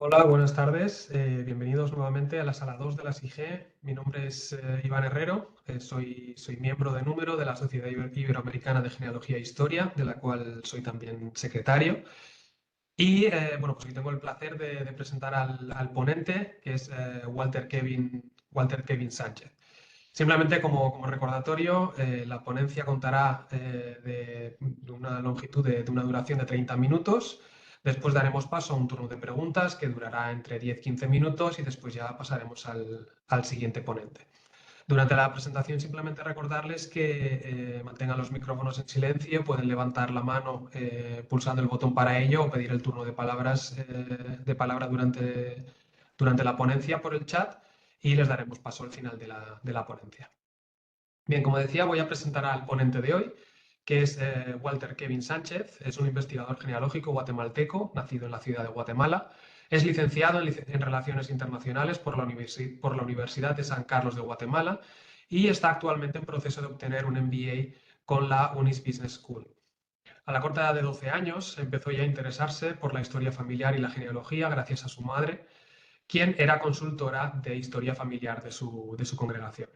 Hola, buenas tardes. Bienvenidos nuevamente a la sala 2 de la SIG. Mi nombre es Iván Herrero. Soy miembro de número de la Sociedad Iberoamericana de Genealogía e Historia, de la cual soy también secretario. Y bueno, pues hoy tengo el placer de presentar al ponente, que es Walter Kevin Sánchez. Simplemente como recordatorio, la ponencia contará de una longitud de una duración de 30 minutos. Después daremos paso a un turno de preguntas que durará entre 10-15 minutos y después ya pasaremos al siguiente ponente. Durante la presentación simplemente recordarles que mantengan los micrófonos en silencio, pueden levantar la mano pulsando el botón para ello o pedir el turno de palabra durante la ponencia por el chat y les daremos paso al final de la ponencia. Bien, como decía, voy a presentar al ponente de hoy, que es Walter Kevin Sánchez. Es un investigador genealógico guatemalteco, nacido en la ciudad de Guatemala. Es licenciado en Relaciones Internacionales por la Universidad de San Carlos de Guatemala y está actualmente en proceso de obtener un MBA con la Unis Business School. A la corta edad de 12 años empezó ya a interesarse por la historia familiar y la genealogía gracias a su madre, quien era consultora de historia familiar de su congregación.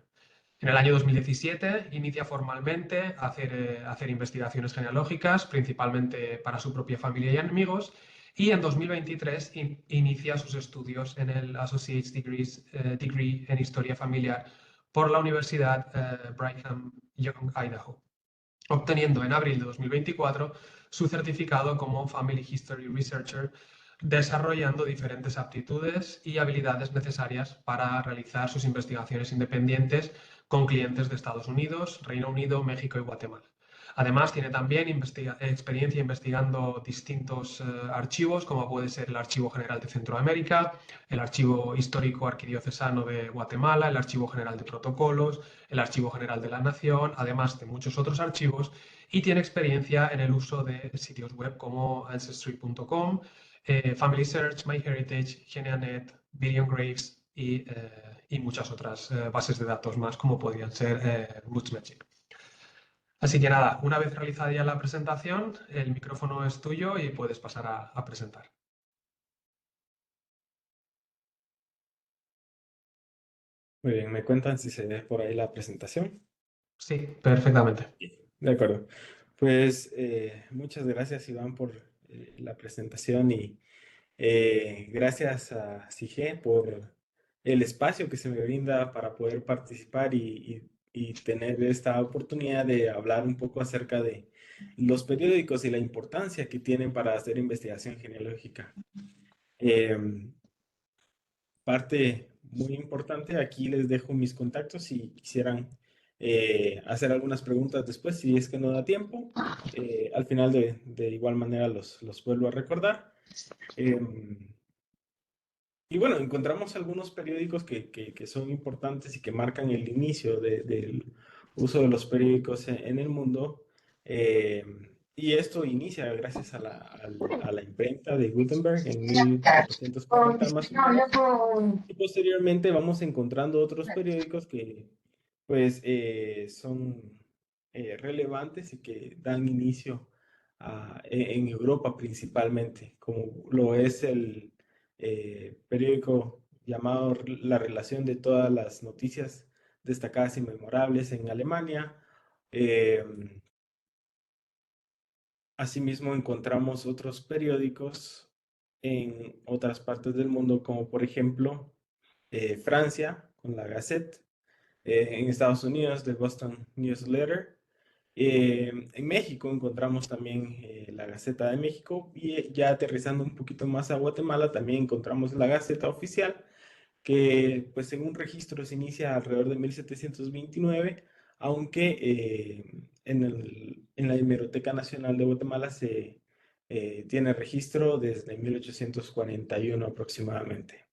En el año 2017 inicia formalmente a hacer investigaciones genealógicas, principalmente para su propia familia y amigos, y en 2023 inicia sus estudios en el Associate's Degree en Historia Familiar por la Universidad Brigham Young, Idaho, obteniendo en abril de 2024 su certificado como Family History Researcher, desarrollando diferentes aptitudes y habilidades necesarias para realizar sus investigaciones independientes con clientes de Estados Unidos, Reino Unido, México y Guatemala. Además, tiene también experiencia investigando distintos archivos, como puede ser el Archivo General de Centroamérica, el Archivo Histórico Arquidiocesano de Guatemala, el Archivo General de Protocolos, el Archivo General de la Nación, además de muchos otros archivos, y tiene experiencia en el uso de sitios web como Ancestry.com, Family Search, MyHeritage, GeneaNet, Billion Graves y muchas otras bases de datos más, como podrían ser RootsMagic. Así que nada, una vez realizada ya la presentación, el micrófono es tuyo y puedes pasar a presentar. Muy bien, ¿me cuentan si se ve por ahí la presentación? Sí, perfectamente. De acuerdo. Pues muchas gracias, Iván, por la presentación y gracias a CIGE por el espacio que se me brinda para poder participar y tener esta oportunidad de hablar un poco acerca de los periódicos y la importancia que tienen para hacer investigación genealógica. Em, Parte muy importante, aquí les dejo mis contactos si quisieran hacer algunas preguntas después, si es que no da tiempo. Al final de igual manera los vuelvo a recordar. Em, y bueno, encontramos algunos periódicos que son importantes y que marcan el inicio del uso de los periódicos en el mundo. Y esto inicia gracias a la imprenta de Gutenberg en 1440 más o menos. Y posteriormente vamos encontrando otros periódicos que pues son relevantes y que dan inicio en Europa principalmente, como lo es el periódico llamado La Relación de todas las noticias destacadas y memorables en Alemania. Eh, Asimismo encontramos otros periódicos en otras partes del mundo, como por ejemplo Francia con la Gazette, en Estados Unidos The Boston Newsletter. En México encontramos también la Gaceta de México y ya aterrizando un poquito más a Guatemala también encontramos la Gaceta Oficial, que pues en un registro se inicia alrededor de 1729, aunque en la Hemeroteca Nacional de Guatemala se tiene registro desde 1841 aproximadamente.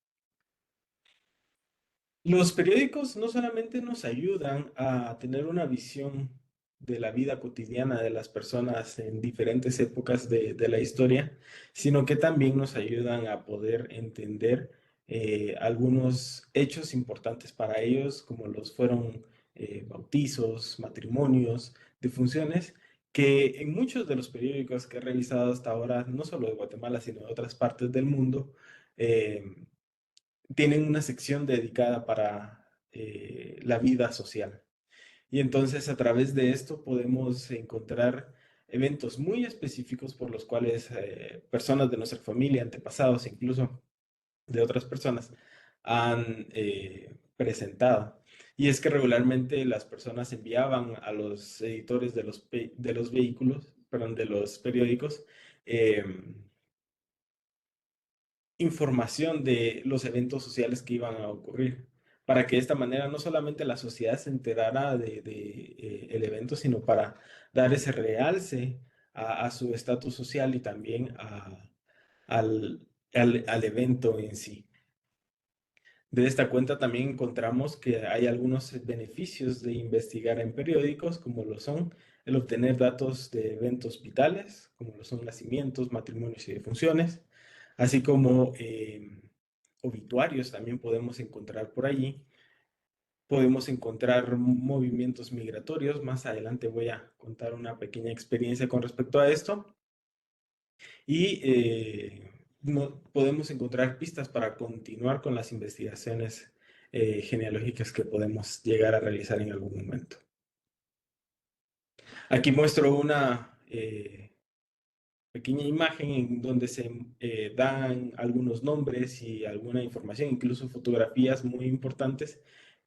Los periódicos no solamente nos ayudan a tener una visión de la vida cotidiana de las personas en diferentes épocas de la historia, sino que también nos ayudan a poder entender algunos hechos importantes para ellos, como los fueron bautizos, matrimonios, defunciones, que en muchos de los periódicos que he revisado hasta ahora, no solo de Guatemala, sino de otras partes del mundo, tienen una sección dedicada para la vida social. Y entonces a través de esto podemos encontrar eventos muy específicos por los cuales personas de nuestra familia, antepasados, incluso de otras personas, han presentado. Y es que regularmente las personas enviaban a los editores de los vehículos, perdón, de los periódicos, eh, información de los eventos sociales que iban a ocurrir, para que de esta manera no solamente la sociedad se enterara de el evento, sino para dar ese realce a su estatus social y también al evento en sí. De esta cuenta también encontramos que hay algunos beneficios de investigar en periódicos, como lo son el obtener datos de eventos vitales, como lo son nacimientos, matrimonios y defunciones, así como obituarios también podemos encontrar por allí. Podemos encontrar movimientos migratorios. Más adelante voy a contar una pequeña experiencia con respecto a esto. Y podemos encontrar pistas para continuar con las investigaciones genealógicas que podemos llegar a realizar en algún momento. Aquí muestro una pequeña imagen en donde se dan algunos nombres y alguna información, incluso fotografías muy importantes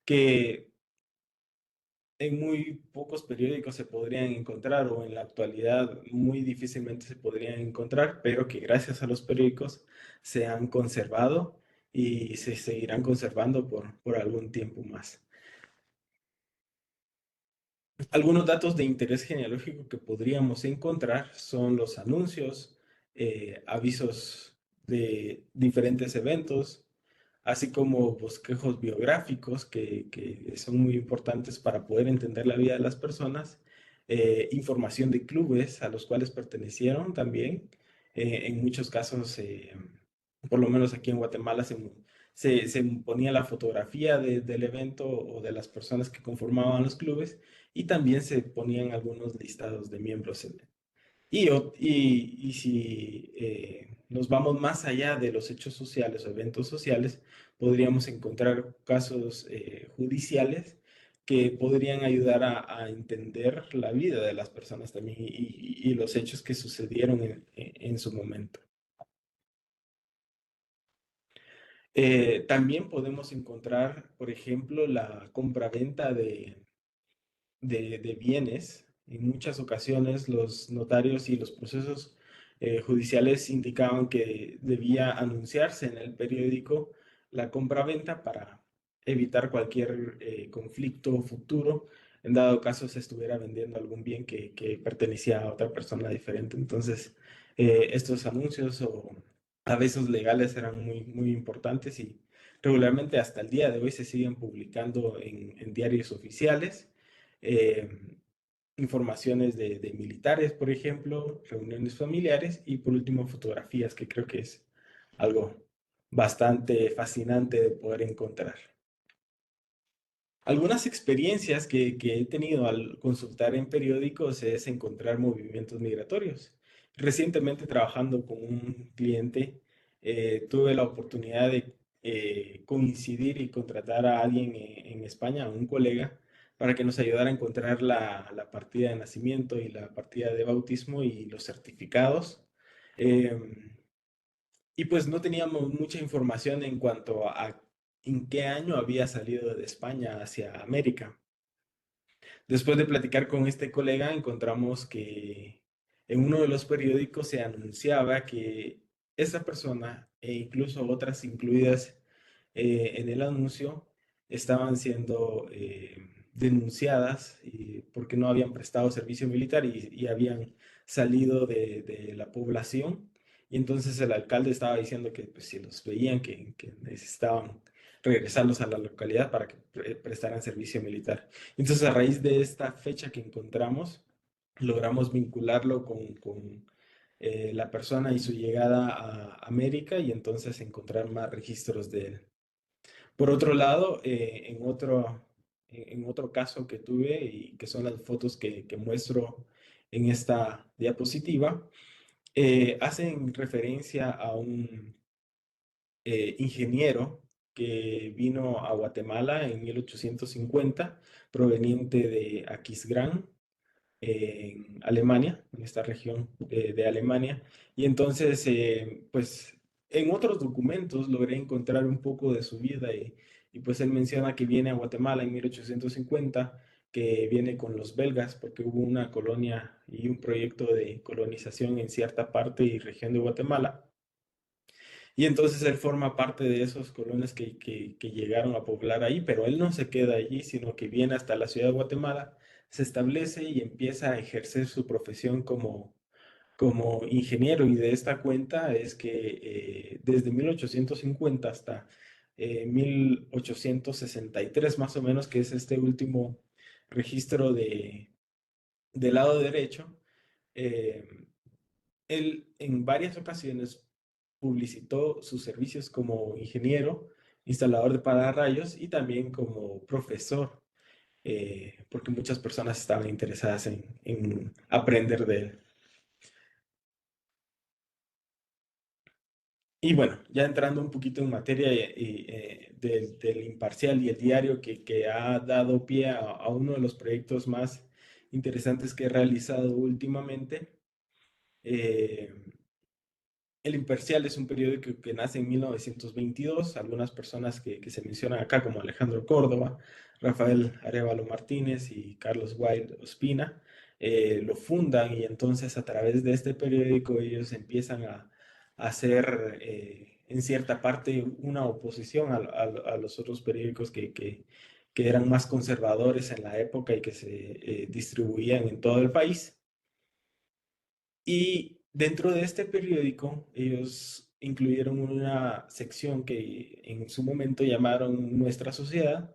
que en muy pocos periódicos se podrían encontrar o en la actualidad muy difícilmente se podrían encontrar, pero que gracias a los periódicos se han conservado y se seguirán conservando por algún tiempo más. Algunos datos de interés genealógico que podríamos encontrar son los anuncios, avisos de diferentes eventos, así como bosquejos biográficos que son muy importantes para poder entender la vida de las personas, información de clubes a los cuales pertenecieron también. En muchos casos, por lo menos aquí en Guatemala, se ponía la fotografía del evento o de las personas que conformaban los clubes y también se ponían algunos listados de miembros. Y si nos vamos más allá de los hechos sociales o eventos sociales, podríamos encontrar casos judiciales que podrían ayudar a entender la vida de las personas también y los hechos que sucedieron en su momento. También podemos encontrar, por ejemplo, la compraventa de bienes. En muchas ocasiones los notarios y los procesos judiciales indicaban que debía anunciarse en el periódico la compraventa para evitar cualquier conflicto futuro en dado caso se estuviera vendiendo algún bien que pertenecía a otra persona diferente. Entonces, estos anuncios o avisos legales eran muy importantes y regularmente hasta el día de hoy se siguen publicando en diarios oficiales eh, informaciones de militares, por ejemplo, reuniones familiares y por último fotografías, que creo que es algo bastante fascinante de poder encontrar. Algunas experiencias que he tenido al consultar en periódicos es encontrar movimientos migratorios. Recientemente trabajando con un cliente, tuve la oportunidad de coincidir y contratar a alguien en España, a un colega, para que nos ayudara a encontrar la partida de nacimiento y la partida de bautismo y los certificados. Y pues no teníamos mucha información en cuanto a en qué año había salido de España hacia América. Después de platicar con este colega, encontramos que en uno de los periódicos se anunciaba que esa persona e incluso otras incluidas en el anuncio estaban siendo denunciadas porque no habían prestado servicio militar y habían salido de la población. Y entonces el alcalde estaba diciendo que pues, si los veían que necesitaban regresarlos a la localidad para que prestaran servicio militar. Entonces, a raíz de esta fecha que encontramos, logramos vincularlo con la persona y su llegada a América y entonces encontrar más registros de él. Por otro lado, en otro caso que tuve y que son las fotos que muestro en esta diapositiva, hacen referencia ingeniero que vino a Guatemala en 1850, proveniente de Aquisgrán, en Alemania, en esta región de Alemania. Y entonces, pues en otros documentos logré encontrar un poco de su vida y pues él menciona que viene a Guatemala en 1850, que viene con los belgas porque hubo una colonia y un proyecto de colonización en cierta parte y región de Guatemala. Y entonces él forma parte de esos colonos que llegaron a poblar ahí, pero él no se queda allí, sino que viene hasta la ciudad de Guatemala, se establece y empieza a ejercer su profesión como ingeniero. Y de esta cuenta es que desde 1850 hasta 1863 más o menos, que es este último registro del lado derecho, eh, él en varias ocasiones publicitó sus servicios como ingeniero, instalador de pararrayos y también como profesor, porque muchas personas estaban interesadas en aprender de él. Y bueno, ya entrando un poquito en materia del Imparcial y el diario que ha dado pie a uno de los proyectos más interesantes que he realizado últimamente. eh, El Imparcial es un periódico que nace en 1922. Algunas personas que se mencionan acá, como Alejandro Córdoba, Rafael Arévalo Martínez y Carlos Wilde Ospina, lo fundan, y entonces a través de este periódico ellos empiezan a hacer en cierta parte una oposición a los otros periódicos que eran más conservadores en la época y que se distribuían en todo el país. Y dentro de este periódico, ellos incluyeron una sección que en su momento llamaron Nuestra Sociedad,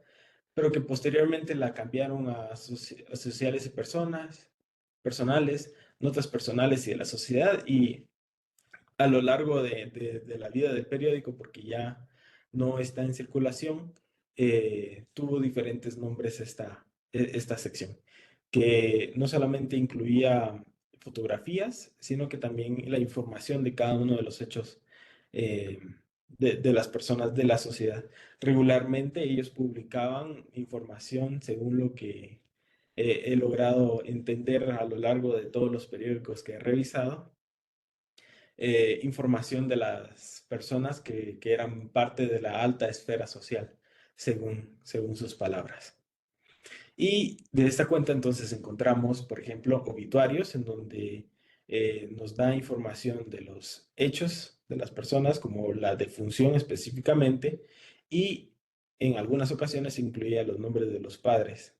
pero que posteriormente la cambiaron a Sociales y Personas, Personales, Notas Personales y de la Sociedad. Y a lo largo de la vida del periódico, porque ya no está en circulación, tuvo diferentes nombres esta sección, que no solamente incluía fotografías, sino que también la información de cada uno de los hechos eh, de las personas de la sociedad. Regularmente ellos publicaban información según lo que he logrado entender a lo largo de todos los periódicos que he revisado, información de las personas que eran parte de la alta esfera social, según sus palabras. Y de esta cuenta entonces encontramos, por ejemplo, obituarios en donde nos da información de los hechos de las personas, como la defunción específicamente, y en algunas ocasiones incluía los nombres de los padres.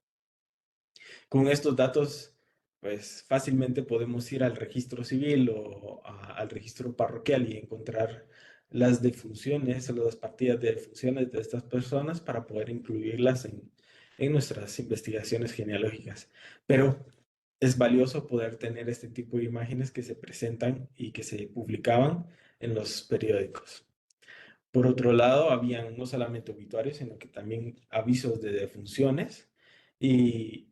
Con estos datos, pues fácilmente podemos ir al registro civil o al registro parroquial y encontrar las defunciones o las partidas de defunciones de estas personas para poder incluirlas en nuestras investigaciones genealógicas. Pero es valioso poder tener este tipo de imágenes que se presentan y que se publicaban en los periódicos. Por otro lado, habían no solamente obituarios, sino que también avisos de defunciones, y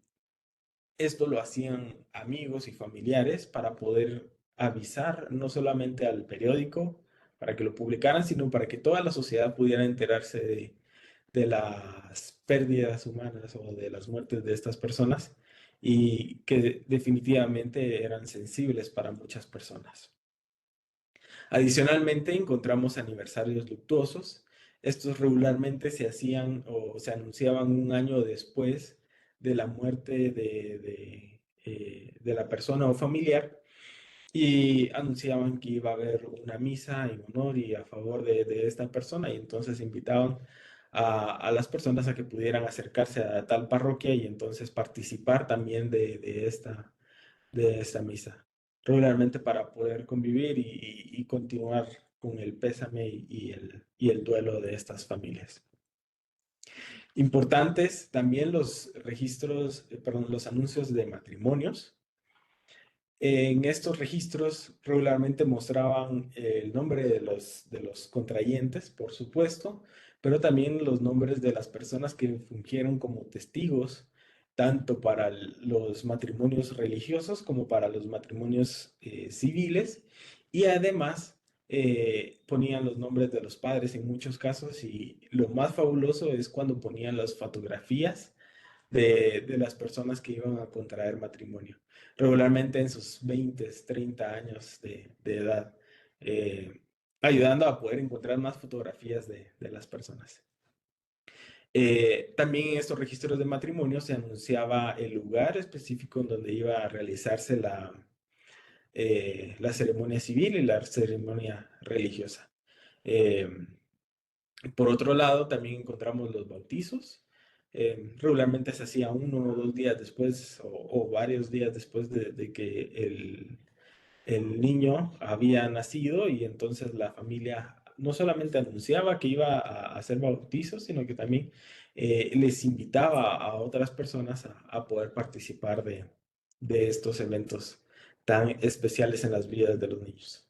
esto lo hacían amigos y familiares para poder avisar no solamente al periódico para que lo publicaran, sino para que toda la sociedad pudiera enterarse de las pérdidas humanas o de las muertes de estas personas, y que definitivamente eran sensibles para muchas personas. Adicionalmente, encontramos aniversarios luctuosos. Estos regularmente se hacían o se anunciaban un año después de la muerte de la persona o familiar, y anunciaban que iba a haber una misa en honor y a favor de esta persona, y entonces invitaban a las personas a que pudieran acercarse a tal parroquia y entonces participar también de esta misa, regularmente para poder convivir y continuar con el pésame y el duelo de estas familias. Importantes también los registros, perdón, los anuncios de matrimonios. En estos registros regularmente mostraban el nombre de los contrayentes, por supuesto, pero también los nombres de las personas que fungieron como testigos, tanto para los matrimonios religiosos como para los matrimonios civiles. Y además ponían los nombres de los padres en muchos casos y lo más fabuloso es cuando ponían las fotografías de las personas que iban a contraer matrimonio, regularmente en sus 20, 30 años de edad, eh, ayudando a poder encontrar más fotografías de las personas. También en estos registros de matrimonio se anunciaba el lugar específico en donde iba a realizarse la ceremonia civil y la ceremonia religiosa. Eh, por otro lado, también encontramos los bautizos. Regularmente se hacía 1 o 2 días después o varios días después de que el niño había nacido y entonces la familia no solamente anunciaba que iba a hacer bautizos, sino que también les invitaba a otras personas a poder participar de estos eventos tan especiales en las vidas de los niños.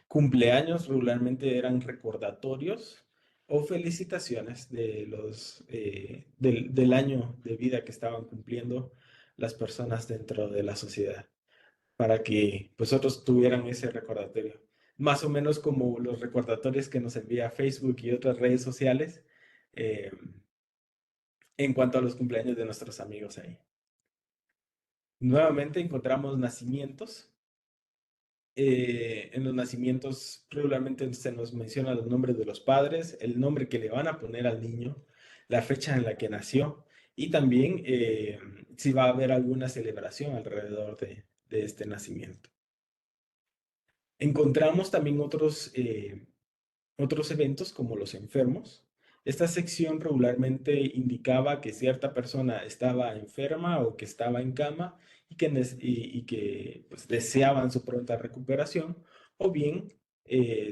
Cumpleaños regularmente eran recordatorios o felicitaciones del año de vida que estaban cumpliendo las personas dentro de la sociedad, para que pues otros tuvieran ese recordatorio. Más o menos como los recordatorios que nos envía Facebook y otras redes sociales eh, en cuanto a los cumpleaños de nuestros amigos ahí. Nuevamente encontramos nacimientos. En los nacimientos regularmente se nos menciona los nombres de los padres, el nombre que le van a poner al niño, la fecha en la que nació y también si va a haber alguna celebración alrededor de este nacimiento. Encontramos también otros eventos como los enfermos. Esta sección regularmente indicaba que cierta persona estaba enferma o que estaba en cama y que pues, deseaban su pronta recuperación, o bien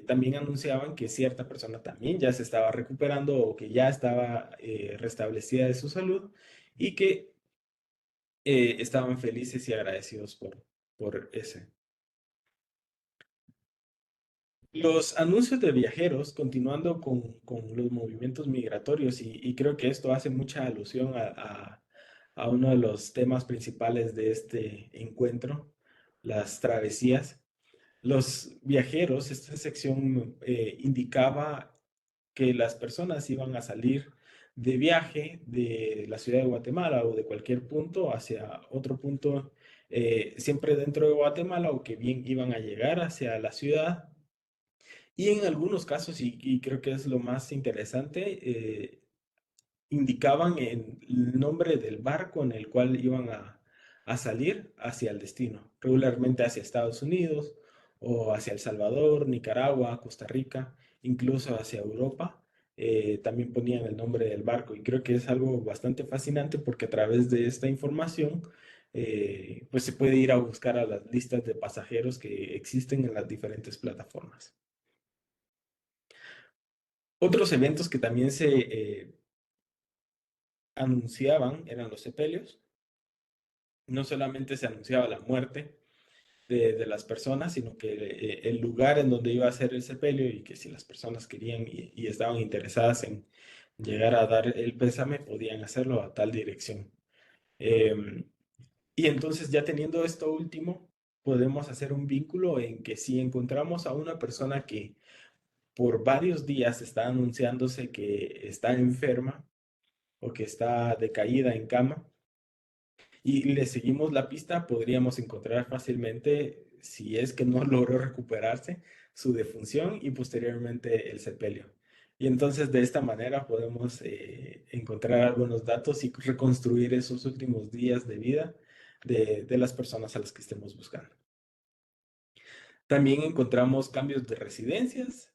también anunciaban que cierta persona también ya se estaba recuperando o que ya estaba restablecida de su salud y que estaban felices y agradecidos por ese. Los anuncios de viajeros, continuando con los movimientos migratorios, y creo que esto hace mucha alusión a uno de los temas principales de este encuentro, las travesías. Los viajeros, esta sección indicaba que las personas iban a salir de viaje de la ciudad de Guatemala o de cualquier punto hacia otro punto, siempre dentro de Guatemala, o que bien iban a llegar hacia la ciudad y en algunos casos, y creo que es lo más interesante, indicaban el nombre del barco en el cual iban a salir hacia el destino, regularmente hacia Estados Unidos o hacia El Salvador, Nicaragua, Costa Rica, incluso hacia Europa. También ponían el nombre del barco y creo que es algo bastante fascinante porque a través de esta información pues se puede ir a buscar a las listas de pasajeros que existen en las diferentes plataformas. Otros eventos que también se anunciaban eran los sepelios. No solamente se anunciaba la muerte de las personas, sino que el lugar en donde iba a ser el sepelio y que si las personas querían y estaban interesadas en llegar a dar el pésame, podían hacerlo a tal dirección. Em, y entonces ya teniendo esto último, podemos hacer un vínculo en que si encontramos a una persona que por varios días está anunciándose que está enferma, o que está decaída en cama y le seguimos la pista, podríamos encontrar fácilmente, si es que no logró recuperarse, su defunción y posteriormente el sepelio. Y entonces de esta manera podemos encontrar algunos datos y reconstruir esos últimos días de vida de las personas a las que estemos buscando. También encontramos cambios de residencias.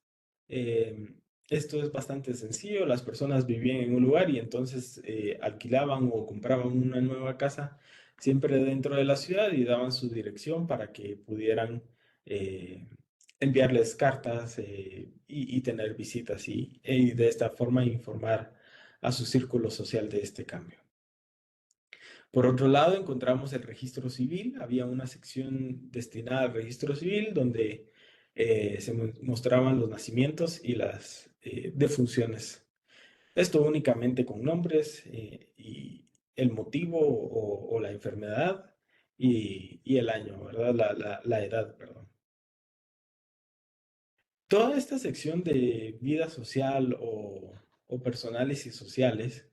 Eh, Esto es bastante sencillo. Las personas vivían en un lugar y entonces alquilaban o compraban una nueva casa siempre dentro de la ciudad y daban su dirección para que pudieran eh, enviarles cartas y tener visitas y de esta forma informar a su círculo social de este cambio. Por otro lado, encontramos el registro civil. Había una sección destinada al registro civil donde se mostraban los nacimientos y las defunciones. Esto únicamente con nombres y el motivo o la enfermedad y el año, ¿verdad? La edad, perdón. Toda esta sección de vida social o personales y sociales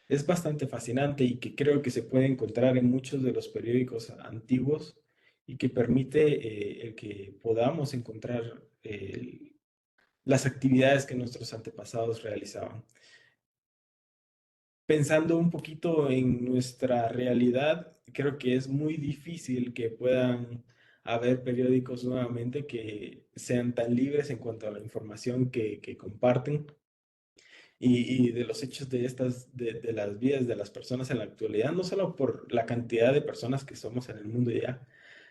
es bastante fascinante y que creo que se puede encontrar en muchos de los periódicos antiguos y que permite el que podamos encontrar las actividades que nuestros antepasados realizaban. Pensando un poquito en nuestra realidad, creo que es muy difícil que puedan haber periódicos nuevamente que sean tan libres en cuanto a la información que comparten y de los hechos de de las vidas de las personas en la actualidad, no solo por la cantidad de personas que somos en el mundo ya,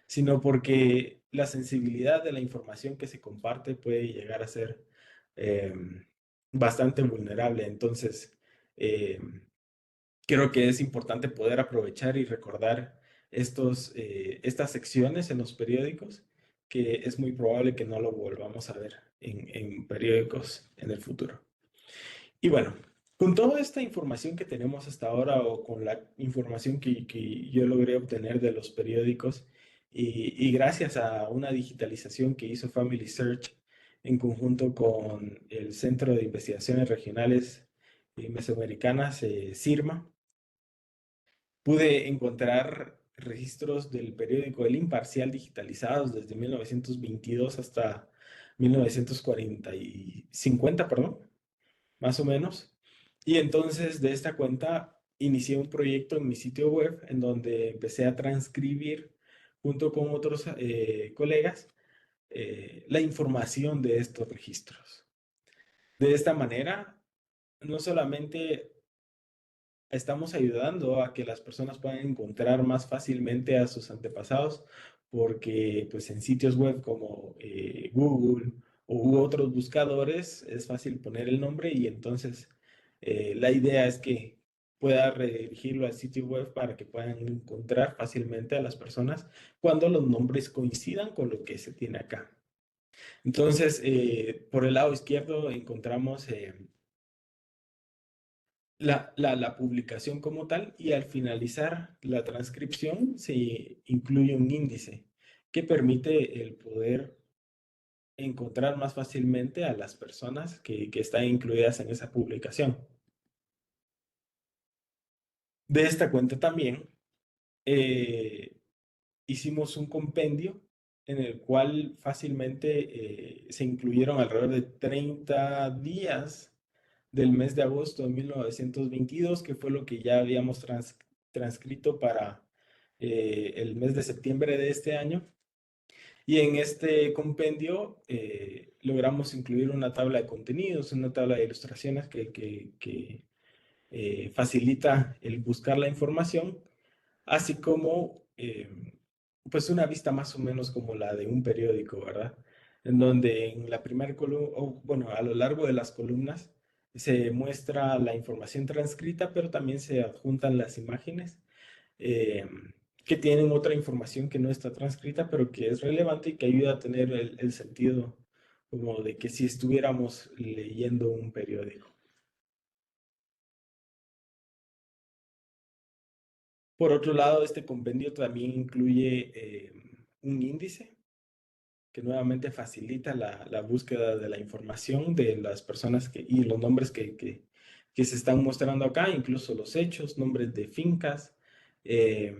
sino porque la sensibilidad de la información que se comparte puede llegar a ser eh, bastante vulnerable. Entonces, eh, creo que es importante poder aprovechar y recordar estas secciones en los periódicos, que es muy probable que no lo volvamos a ver en periódicos en el futuro. Y bueno, con toda esta información que tenemos hasta ahora o con la información que yo logré obtener de los periódicos y gracias a una digitalización que hizo Family Search en conjunto con el Centro de Investigaciones Regionales Mesoamericanas, CIRMA, pude encontrar registros del periódico El Imparcial digitalizados desde 1922 hasta 1950, perdón, más o menos. Y entonces de esta cuenta inicié un proyecto en mi sitio web en donde empecé a transcribir junto con otros colegas la información de estos registros. De esta manera, no solamente estamos ayudando a que las personas puedan encontrar más fácilmente a sus antepasados, porque pues en sitios web como Google u otros buscadores es fácil poner el nombre y entonces la idea es que pueda redirigirlo al sitio web para que puedan encontrar fácilmente a las personas cuando los nombres coincidan con lo que se tiene acá. Entonces, por el lado izquierdo encontramos la publicación como tal y al finalizar la transcripción se incluye un índice que permite el poder encontrar más fácilmente a las personas que están incluidas en esa publicación. De esta cuenta también eh, hicimos un compendio en el cual fácilmente se incluyeron alrededor de 30 días del mes de agosto de 1922, que fue lo que ya habíamos transcrito para el mes de septiembre de este año. Y en este compendio logramos incluir una tabla de contenidos, una tabla de ilustraciones que facilita el buscar la información, así como pues una vista más o menos como la de un periódico, ¿verdad? En donde en la primera columna, o bueno, a lo largo de las columnas se muestra la información transcrita, pero también se adjuntan las imágenes eh, que tienen otra información que no está transcrita, pero que es relevante y que ayuda a tener el sentido como de que si estuviéramos leyendo un periódico. Por otro lado, este compendio también incluye un índice que nuevamente facilita la búsqueda de la información de las personas y los nombres que se están mostrando acá, incluso los hechos, nombres de fincas eh,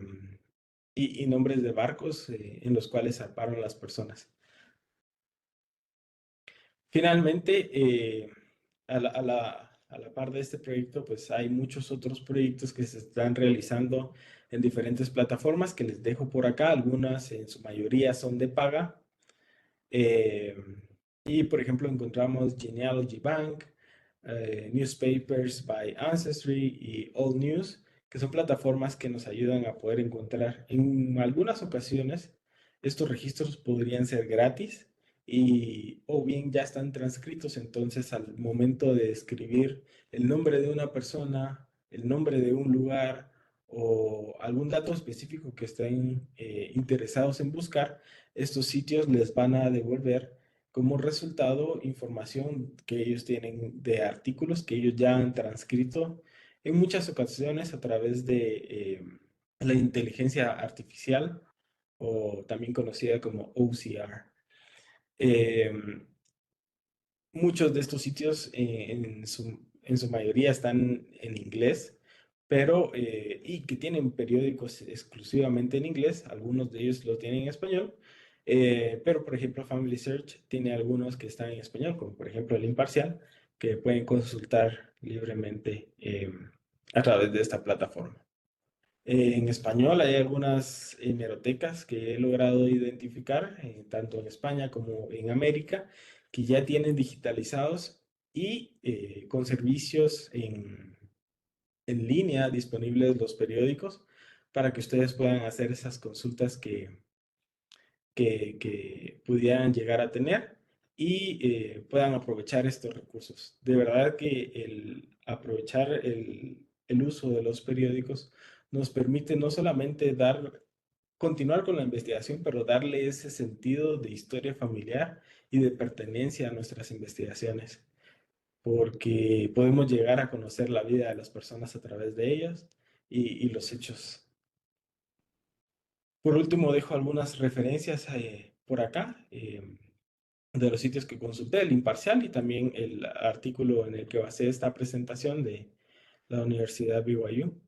y nombres de barcos en los cuales zarparon las personas. Finalmente, a la par de este proyecto, pues hay muchos otros proyectos que se están realizando en diferentes plataformas que les dejo por acá. Algunas, en su mayoría, son de paga. Eh, y, por ejemplo, encontramos Genealogy Bank, Newspapers by Ancestry y All News, que son plataformas que nos ayudan a poder encontrar. En algunas ocasiones, estos registros podrían ser gratis o bien ya están transcritos, entonces al momento de escribir el nombre de una persona, el nombre de un lugar o algún dato específico que estén interesados en buscar, estos sitios les van a devolver como resultado información que ellos tienen de artículos que ellos ya han transcrito en muchas ocasiones a través de la inteligencia artificial o también conocida como OCR. muchos de estos sitios en su mayoría están en inglés, pero y que tienen periódicos exclusivamente en inglés, algunos de ellos lo tienen en español, pero por ejemplo Family Search tiene algunos que están en español, como por ejemplo El Imparcial, que pueden consultar libremente a través de esta plataforma. En español hay algunas hemerotecas que he logrado identificar, tanto en España como en América, que ya tienen digitalizados y con servicios en línea disponibles los periódicos para que ustedes puedan hacer esas consultas que pudieran llegar a tener y puedan aprovechar estos recursos. De verdad que el aprovechar el uso de los periódicos nos permite no solamente continuar con la investigación, pero darle ese sentido de historia familiar y de pertenencia a nuestras investigaciones, porque podemos llegar a conocer la vida de las personas a través de ellas y los hechos. Por último, dejo algunas referencias por acá de los sitios que consulté, el Imparcial y también el artículo en el que basé esta presentación de la Universidad BYU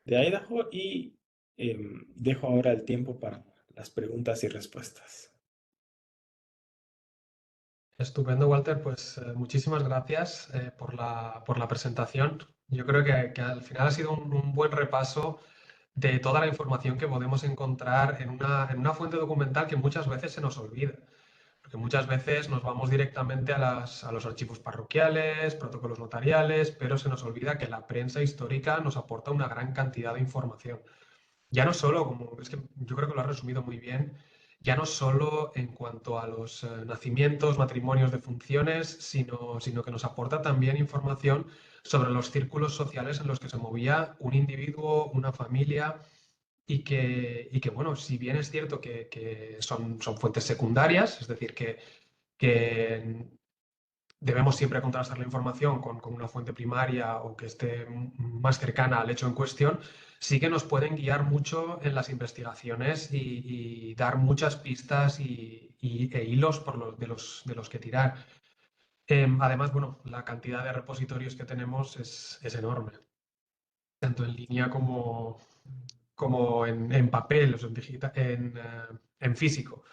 de Idaho y dejo ahora el tiempo para las preguntas y respuestas. Estupendo, Walter. Pues muchísimas gracias por la presentación. Yo creo que al final ha sido un buen repaso de toda la información que podemos encontrar en una fuente documental que muchas veces se nos olvida. Porque muchas veces nos vamos directamente a los archivos parroquiales, protocolos notariales, pero se nos olvida que la prensa histórica nos aporta una gran cantidad de información. Ya no solo, como es que yo creo que lo has resumido muy bien, ya no solo en cuanto a los nacimientos, matrimonios, defunciones, sino que nos aporta también información sobre los círculos sociales en los que se movía un individuo, una familia, bueno, si bien es cierto que son fuentes secundarias, es decir, que debemos siempre contrastar la información con una fuente primaria o que esté más cercana al hecho en cuestión, sí que nos pueden guiar mucho en las investigaciones y dar muchas pistas e hilos de los que tirar. Además, bueno, la cantidad de repositorios que tenemos es enorme, tanto en línea como en papel, o sea, en físico.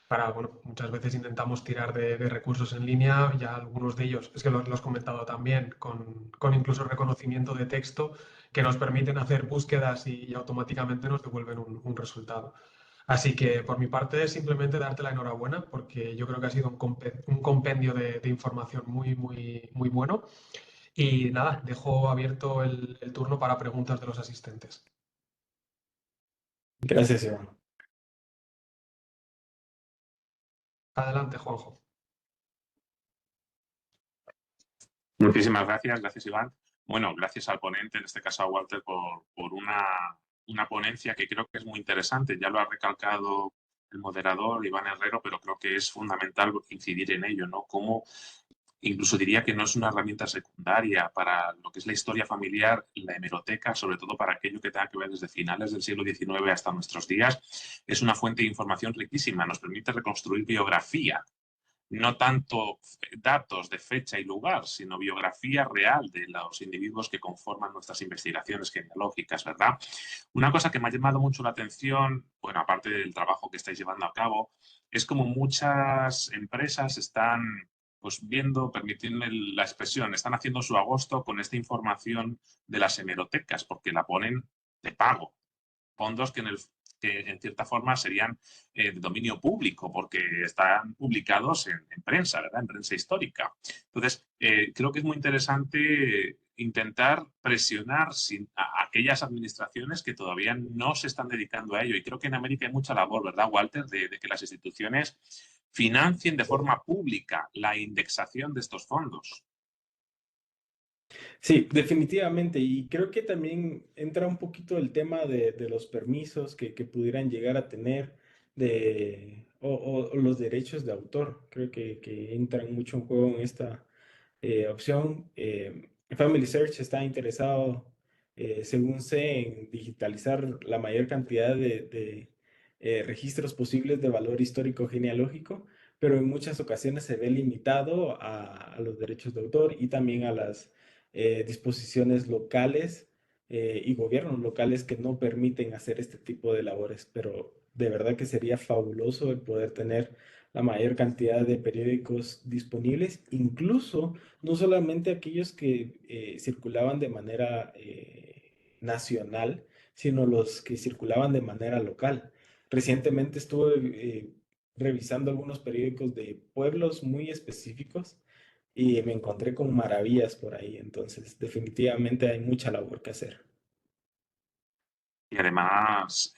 Bueno, muchas veces intentamos tirar de recursos en línea, ya algunos de ellos, es que lo has comentado también, con incluso reconocimiento de texto, que nos permiten hacer búsquedas y automáticamente nos devuelven un resultado. Así que por mi parte, simplemente darte la enhorabuena, porque yo creo que ha sido un compendio de información muy bueno. Y nada, dejo abierto el turno para preguntas de los asistentes. Gracias, Iván. Adelante, Juanjo. Muchísimas gracias, gracias Iván. Bueno, gracias al ponente, en este caso a Walter, por una ponencia que creo que es muy interesante. Ya lo ha recalcado el moderador Iván Herrero, pero creo que es fundamental incidir en ello, ¿no? Como incluso diría que no es una herramienta secundaria para lo que es la historia familiar, la hemeroteca, sobre todo para aquello que tenga que ver desde finales del siglo XIX hasta nuestros días. Es una fuente de información riquísima, nos permite reconstruir biografía, no tanto datos de fecha y lugar, sino biografía real de los individuos que conforman nuestras investigaciones genealógicas, ¿verdad? Una cosa que me ha llamado mucho la atención, bueno, aparte del trabajo que estáis llevando a cabo, es como muchas empresas están pues viendo, permitidme la expresión, están haciendo su agosto con esta información de las hemerotecas, porque la ponen de pago. Fondos que en cierta forma serían de dominio público porque están publicados en prensa, ¿verdad? En prensa histórica. Entonces, creo que es muy interesante intentar presionar a aquellas administraciones que todavía no se están dedicando a ello. Y creo que en América hay mucha labor, ¿verdad, Walter?, de que las instituciones financien de forma pública la indexación de estos fondos. Sí, definitivamente. Y creo que también entra un poquito el tema de los permisos que pudieran llegar a tener o los derechos de autor. Creo que entran mucho en juego en esta opción. Family Search está interesado, según sé, en digitalizar la mayor cantidad de registros posibles de valor histórico genealógico, pero en muchas ocasiones se ve limitado a los derechos de autor y también a las disposiciones locales y gobiernos locales que no permiten hacer este tipo de labores, pero de verdad que sería fabuloso el poder tener la mayor cantidad de periódicos disponibles, incluso no solamente aquellos que circulaban de manera nacional, sino los que circulaban de manera local. Recientemente estuve revisando algunos periódicos de pueblos muy específicos y me encontré con maravillas por ahí, entonces definitivamente hay mucha labor que hacer. Y además,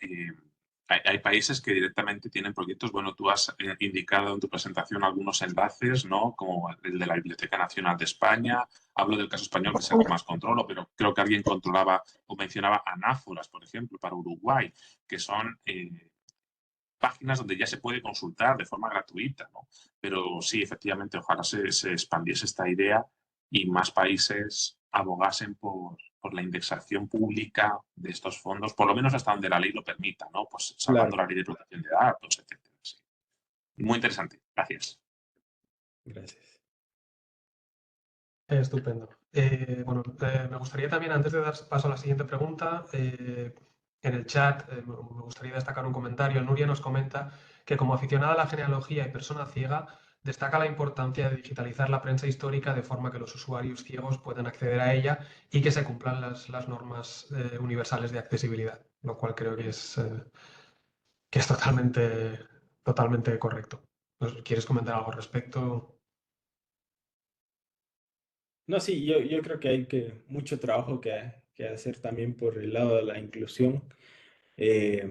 hay países que directamente tienen proyectos. Bueno, tú has indicado en tu presentación algunos enlaces, ¿no? Como el de la Biblioteca Nacional de España. Hablo del caso español, que es el que más controlo, pero creo que alguien controlaba o mencionaba Anáforas, por ejemplo, para Uruguay, que son páginas donde ya se puede consultar de forma gratuita, ¿no? Pero sí, efectivamente, ojalá se expandiese esta idea y más países abogasen por la indexación pública de estos fondos, por lo menos hasta donde la ley lo permita, ¿no? Pues salvando Claro, la ley de protección de datos, etcétera. Sí. Muy interesante. Gracias. gracias. Estupendo. Bueno, me gustaría también, antes de dar paso a la siguiente pregunta, en el chat me gustaría destacar un comentario. Nuria nos comenta que como aficionada a la genealogía y persona ciega, destaca la importancia de digitalizar la prensa histórica de forma que los usuarios ciegos puedan acceder a ella y que se cumplan las normas universales de accesibilidad, lo cual creo que es totalmente correcto. ¿Quieres comentar algo al respecto? No, sí, yo creo que hay mucho trabajo que hacer también por el lado de la inclusión. Eh,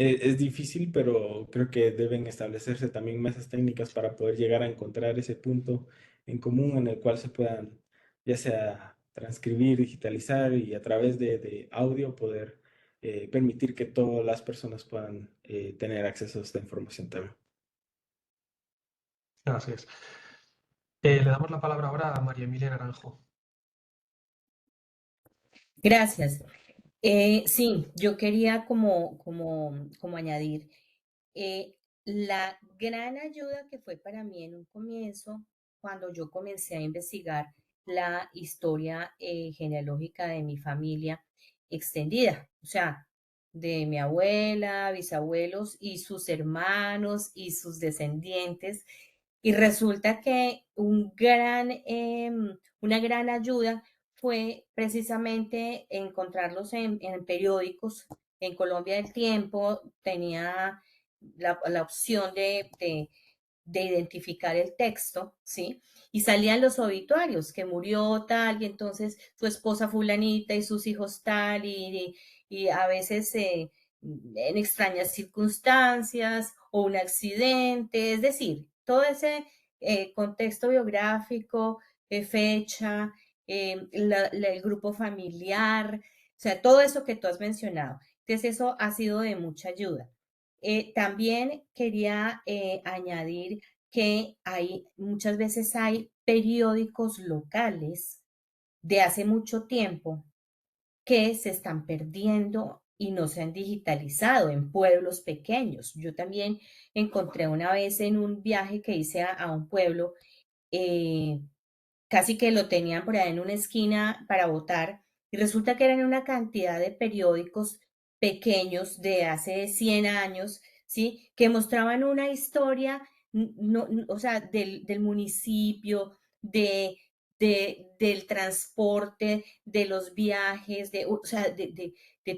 es difícil, pero creo que deben establecerse también mesas técnicas para poder llegar a encontrar ese punto en común en el cual se puedan, ya sea transcribir, digitalizar y a través de audio poder permitir que todas las personas puedan tener acceso a esta información también. Así es. Le damos la palabra ahora a María Emilia Naranjo. Gracias. Sí, yo quería como añadir la gran ayuda que fue para mí en un comienzo, cuando yo comencé a investigar la historia genealógica de mi familia extendida, o sea, de mi abuela, bisabuelos y sus hermanos y sus descendientes. Y resulta que una gran ayuda fue precisamente encontrarlos en periódicos. En Colombia El Tiempo tenía la opción de identificar el texto, ¿sí? Y salían los obituarios, que murió tal, y entonces su esposa fulanita y sus hijos tal, y a veces en extrañas circunstancias o un accidente, es decir, todo ese contexto biográfico, fecha, el grupo familiar, o sea, todo eso que tú has mencionado. Entonces, eso ha sido de mucha ayuda. También quería añadir que muchas veces hay periódicos locales de hace mucho tiempo que se están perdiendo y no se han digitalizado en pueblos pequeños. Yo también encontré una vez en un viaje que hice a un pueblo, eh, casi que lo tenían por ahí en una esquina para votar, y resulta que eran una cantidad de periódicos pequeños de hace 100 años, ¿sí? Que mostraban una historia, no, o sea, del municipio, del transporte, de los viajes, o sea, de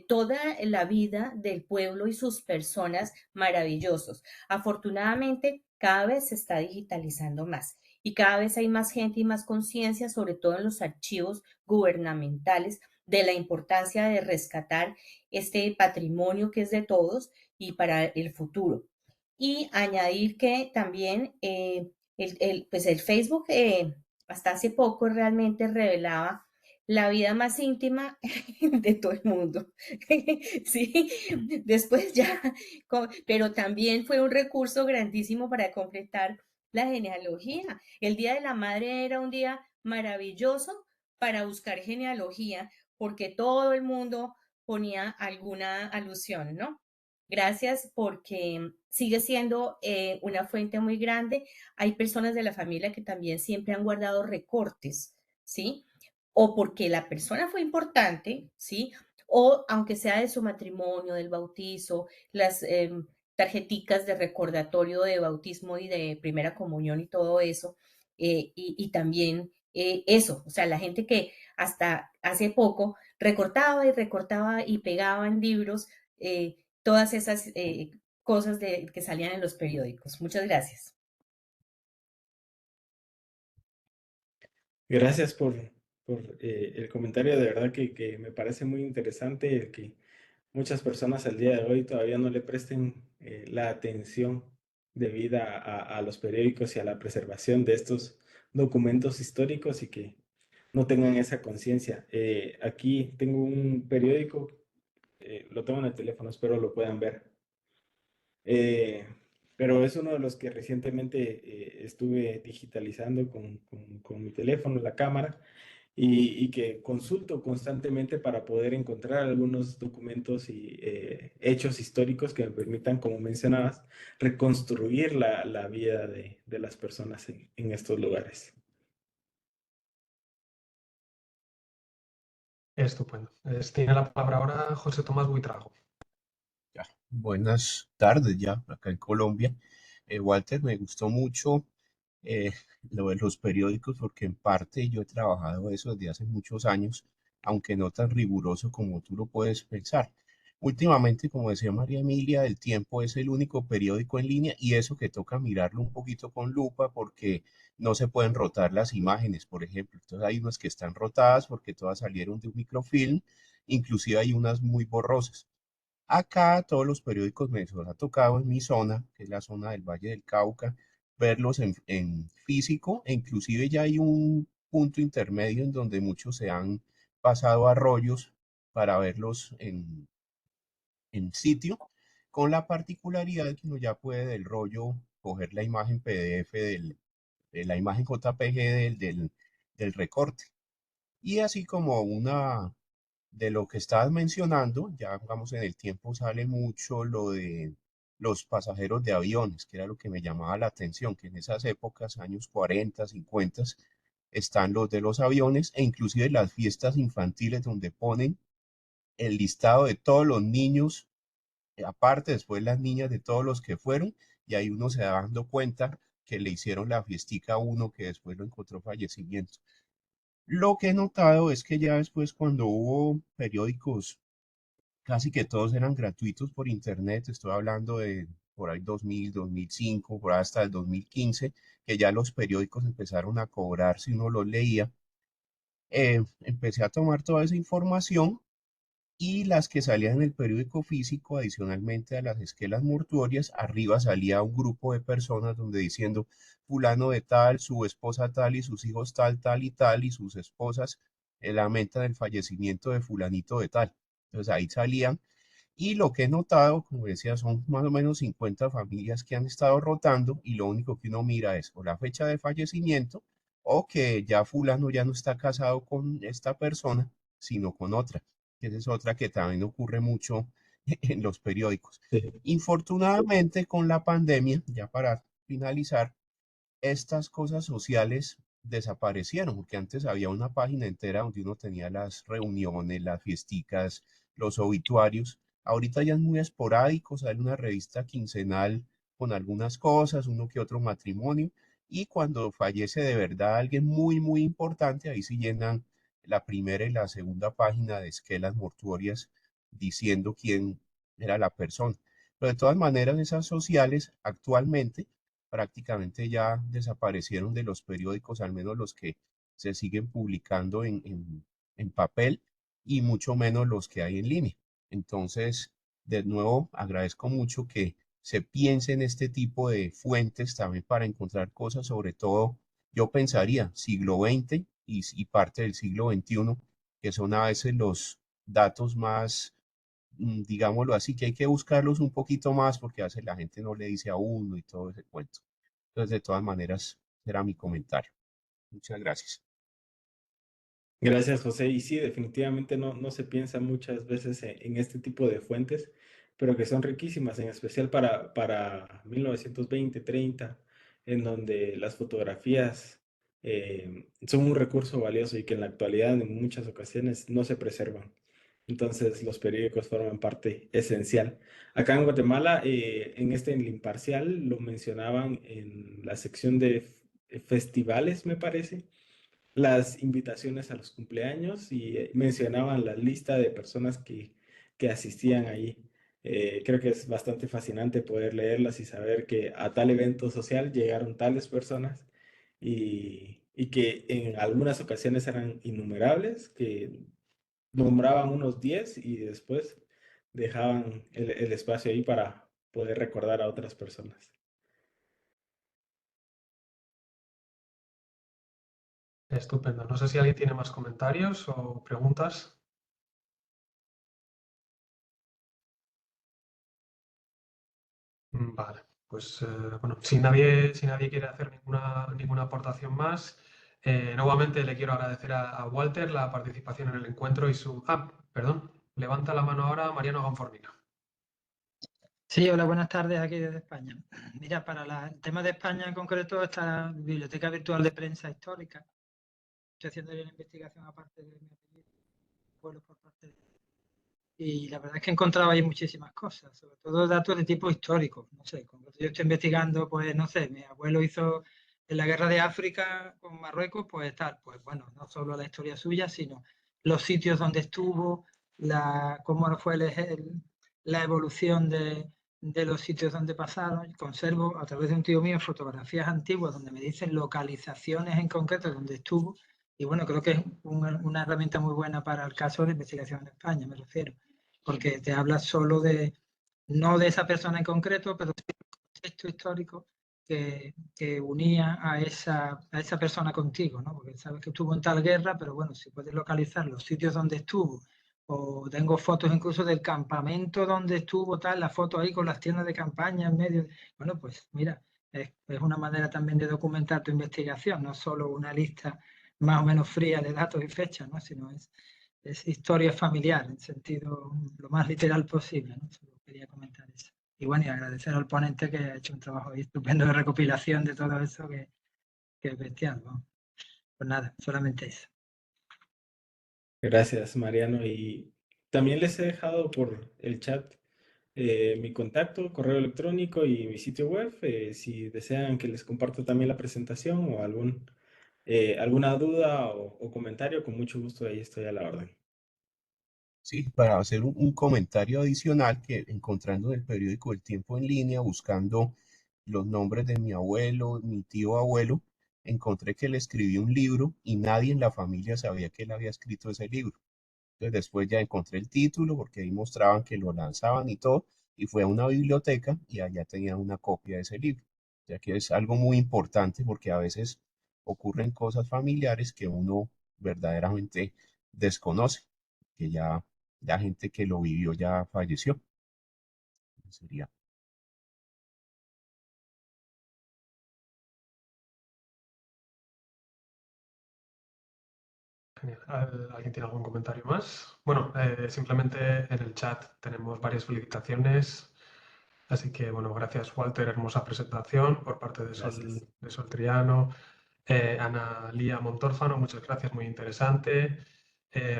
toda la vida del pueblo y sus personas maravillosos. Afortunadamente, cada vez se está digitalizando más y cada vez hay más gente y más conciencia, sobre todo en los archivos gubernamentales, de la importancia de rescatar este patrimonio que es de todos y para el futuro. Y añadir que también pues el Facebook hasta hace poco realmente revelaba la vida más íntima de todo el mundo. Sí, después ya, pero también fue un recurso grandísimo para completar la genealogía. El Día de la Madre era un día maravilloso para buscar genealogía, porque todo el mundo ponía alguna alusión, ¿no? Gracias porque sigue siendo una fuente muy grande. Hay personas de la familia que también siempre han guardado recortes, ¿sí? O porque la persona fue importante, ¿sí? O aunque sea de su matrimonio, del bautizo, las tarjeticas de recordatorio de bautismo y de primera comunión y todo eso. Y también eso, o sea, la gente que hasta hace poco recortaba y pegaba en libros todas esas cosas que salían en los periódicos. Muchas gracias. Gracias por el comentario, de verdad que me parece muy interesante el que muchas personas al día de hoy todavía no le presten la atención debida a los periódicos y a la preservación de estos documentos históricos y que no tengan esa conciencia. Aquí tengo un periódico, lo tengo en el teléfono, espero lo puedan ver. Eh, pero es uno de los que recientemente estuve digitalizando con mi teléfono, la cámara, y que consulto constantemente para poder encontrar algunos documentos y hechos históricos que me permitan, como mencionabas, reconstruir la vida de las personas en estos lugares. Estupendo. Tiene la palabra ahora José Tomás Buitrago. Ya, buenas tardes ya acá en Colombia. Walter, me gustó mucho eh, lo de los periódicos porque en parte yo he trabajado eso desde hace muchos años, aunque no tan riguroso como tú lo puedes pensar. Últimamente, como decía María Emilia, El Tiempo es el único periódico en línea y eso que toca mirarlo un poquito con lupa porque no se pueden rotar las imágenes, por ejemplo. Entonces hay unas que están rotadas porque todas salieron de un microfilm, inclusive hay unas muy borrosas. Acá todos los periódicos me les ha tocado en mi zona, que es la zona del Valle del Cauca, verlos en físico e inclusive ya hay un punto intermedio en donde muchos se han pasado a rollos para verlos en sitio, con la particularidad de que uno ya puede del rollo coger la imagen PDF de la imagen JPG del recorte. Y así como una de lo que estabas mencionando, ya vamos en el tiempo sale mucho lo de los pasajeros de aviones, que era lo que me llamaba la atención, que en esas épocas, años 40, 50, están los de los aviones e inclusive las fiestas infantiles donde ponen el listado de todos los niños, aparte después las niñas de todos los que fueron, y ahí uno se va dando cuenta que le hicieron la fiestica a uno que después lo encontró fallecimiento. Lo que he notado es que ya después cuando hubo periódicos, casi que todos eran gratuitos por internet, estoy hablando de por ahí 2000, 2005, por ahí hasta el 2015, que ya los periódicos empezaron a cobrar si uno los leía. Empecé a tomar toda esa información y las que salían en el periódico físico, adicionalmente a las esquelas mortuorias, arriba salía un grupo de personas donde diciendo fulano de tal, su esposa tal y sus hijos tal, tal y tal, y sus esposas lamentan el fallecimiento de fulanito de tal. Entonces ahí salían. Y lo que he notado, como decía, son más o menos 50 familias que han estado rotando y lo único que uno mira es o la fecha de fallecimiento o que ya fulano ya no está casado con esta persona, sino con otra. Esa es otra que también ocurre mucho en los periódicos. Sí. Infortunadamente, con la pandemia, ya para finalizar, estas cosas sociales desaparecieron, porque antes había una página entera donde uno tenía las reuniones, las fiesticas, los obituarios. Ahorita ya es muy esporádico, sale una revista quincenal con algunas cosas, uno que otro matrimonio, y cuando fallece de verdad alguien muy, muy importante, ahí sí llenan la primera y la segunda página de esquelas mortuorias diciendo quién era la persona. Pero de todas maneras, esas sociales actualmente prácticamente ya desaparecieron de los periódicos, al menos los que se siguen publicando en papel y mucho menos los que hay en línea. Entonces, de nuevo, agradezco mucho que se piense en este tipo de fuentes también para encontrar cosas, sobre todo, yo pensaría, siglo XX y parte del siglo XXI, que son a veces los datos más digámoslo así, que hay que buscarlos un poquito más porque a veces la gente no le dice a uno y todo ese cuento. Entonces, de todas maneras, será mi comentario. Muchas gracias. Gracias, José. Y sí, definitivamente no se piensa muchas veces en este tipo de fuentes. pero que son riquísimas, en especial para 1920-30, en donde las fotografías son un recurso valioso y que en la actualidad en muchas ocasiones no se preservan. Entonces los periódicos forman parte esencial. Acá en Guatemala, en el Imparcial, lo mencionaban en la sección de festivales, me parece, las invitaciones a los cumpleaños y mencionaban la lista de personas que asistían ahí. Creo que es bastante fascinante poder leerlas y saber que a tal evento social llegaron tales personas y que en algunas ocasiones eran innumerables, que nombraban unos 10 y después dejaban el espacio ahí para poder recordar a otras personas. Estupendo. No sé si alguien tiene más comentarios o preguntas. Vale, pues bueno, si nadie quiere hacer ninguna aportación más, nuevamente le quiero agradecer a Walter la participación en el encuentro y su... Ah, perdón, levanta la mano ahora Mariano Ganformina. Sí, hola, buenas tardes aquí desde España. Mira, para el tema de España en concreto está la Biblioteca Virtual de Prensa Histórica. Estoy haciendo una investigación aparte de mi apellido, pueblos por parte de... Y la verdad es que he encontrado ahí muchísimas cosas, sobre todo datos de tipo histórico. No sé, como yo estoy investigando, pues no sé, mi abuelo hizo en la guerra de África con Marruecos, pues tal, pues bueno, no solo la historia suya, sino los sitios donde estuvo, cómo fue la evolución de los sitios donde pasaron. Conservo a través de un tío mío fotografías antiguas donde me dicen localizaciones en concreto donde estuvo. Y bueno, creo que es una herramienta muy buena para el caso de investigación en España, me refiero, porque te habla solo no de esa persona en concreto, pero sí del contexto histórico que unía a esa persona contigo, ¿no? Porque sabes que estuvo en tal guerra, pero bueno, si puedes localizar los sitios donde estuvo, o tengo fotos incluso del campamento donde estuvo, tal, la foto ahí con las tiendas de campaña en medio. Bueno, pues mira, es una manera también de documentar tu investigación, no solo una lista más o menos fría de datos y fechas, ¿no? Sino es historia familiar en sentido lo más literal posible, ¿no? Solo quería comentar eso. Y bueno, y agradecer al ponente que ha hecho un trabajo estupendo de recopilación de todo eso que es bestial, ¿no? Pues nada, solamente eso. Gracias, Mariano. Y también les he dejado por el chat mi contacto, correo electrónico y mi sitio web. Si desean que les comparta también la presentación o alguna duda o comentario, con mucho gusto ahí estoy a la orden. Sí, para hacer un comentario adicional que encontrando en el periódico El Tiempo en línea, buscando los nombres de mi abuelo, mi tío abuelo, encontré que él escribió un libro y nadie en la familia sabía que él había escrito ese libro. Entonces después ya encontré el título porque ahí mostraban que lo lanzaban y todo, y fue a una biblioteca y allá tenían una copia de ese libro. Ya que es algo muy importante porque a veces ocurren cosas familiares que uno verdaderamente desconoce, que ya la gente que lo vivió ya falleció. Sería. Genial. ¿Alguien tiene algún comentario más? Bueno, simplemente en el chat tenemos varias felicitaciones. Así que, bueno, gracias Walter, hermosa presentación por parte de Gracias. Sol Triano. Ana Lía Montórfano, muchas gracias, muy interesante.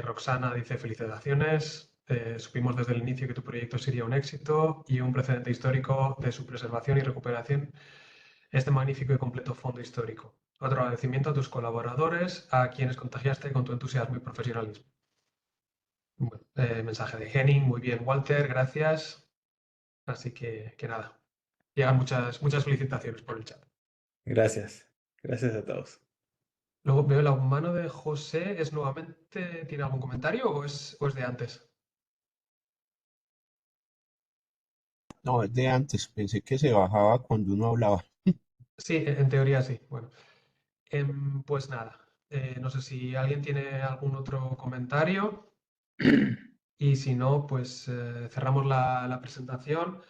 Roxana dice felicitaciones. Supimos desde el inicio que tu proyecto sería un éxito y un precedente histórico de su preservación y recuperación este magnífico y completo fondo histórico. Otro agradecimiento a tus colaboradores, a quienes contagiaste con tu entusiasmo y profesionalismo. Bueno, mensaje de Henning, muy bien Walter, gracias. Así que nada, llegan muchas felicitaciones por el chat. Gracias. Gracias a todos. Luego veo la mano de José, ¿es nuevamente, tiene algún comentario o es de antes? No, es de antes, pensé que se bajaba cuando uno hablaba. Sí, en teoría sí. Bueno, pues nada, no sé si alguien tiene algún otro comentario y si no, pues cerramos la presentación.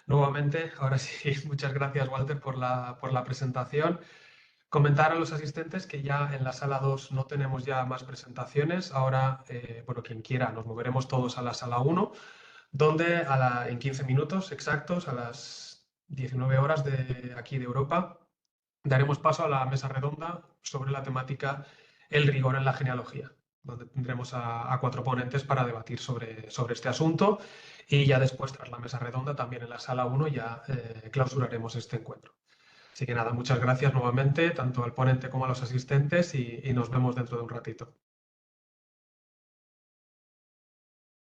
Nuevamente, ahora sí, muchas gracias Walter por la presentación. Comentar a los asistentes que ya en la sala 2 no tenemos ya más presentaciones. Ahora, bueno, quien quiera, nos moveremos todos a la sala 1, donde en 15 minutos exactos, a las 19 horas de aquí de Europa, daremos paso a la mesa redonda sobre la temática El rigor en la genealogía, donde tendremos a 4 ponentes para debatir sobre este asunto, y ya después, tras la mesa redonda, también en la sala 1, ya clausuraremos este encuentro. Así que nada, muchas gracias nuevamente, tanto al ponente como a los asistentes, y nos vemos dentro de un ratito.